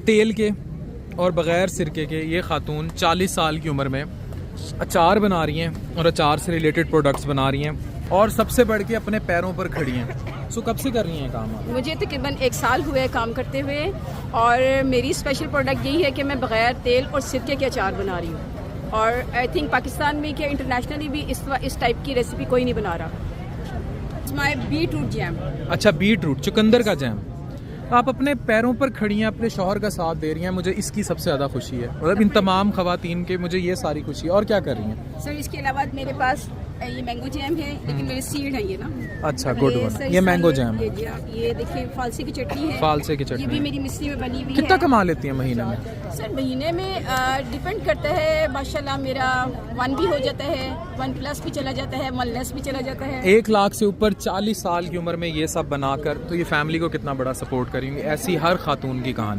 तेल के और बग़ैर सिरके के ये खातून 40 साल की उम्र में अचार बना रही हैं और अचार से रिलेटेड प्रोडक्ट्स बना रही हैं और सबसे बढ़ के अपने पैरों पर खड़ी हैं। सो कब से कर रही हैं काम आप? मुझे तकरीबन 1 साल हुआ है काम करते हुए, और मेरी स्पेशल प्रोडक्ट यही है कि मैं बग़ैर तेल और सिरके के अचार बना रही हूँ। और आई थिंक पाकिस्तान में क्या इंटरनेशनली भी इस टाइप की रेसिपी कोई नहीं बना रहा। My beetroot jam. अच्छा, बीट रूट, चुकंदर का जैम। आप अपने पैरों पर खड़ी हैं, अपने शौहर का साथ दे रही हैं, मुझे इसकी सबसे ज़्यादा खुशी है। मतलब इन तमाम ख़वातीन के मुझे ये सारी खुशी है। और क्या कर रही हैं? सर इसके अलावा मेरे पास ये मैंगो जैम है, लेकिन मेरे सीड है ये ना। अच्छा, गुड वन। ये मैंगो जैम है। ये देखिए फालसे की चटनी है। फालसे की ये भी चटनी मेरी मिस्री में बनी हुई है। कितना कमा लेती हैं महीने में? सर महीने में डिपेंड करता है। माशाल्लाह मेरा 1 भी हो जाता है, 1+ भी चला जाता है, 1 भी चला जाता है। 1 लाख से ऊपर 40 साल की उम्र में ये सब बनाकर तो ये फैमिली को कितना बड़ा सपोर्ट करेंगे। ऐसी हर खातून की कहानी।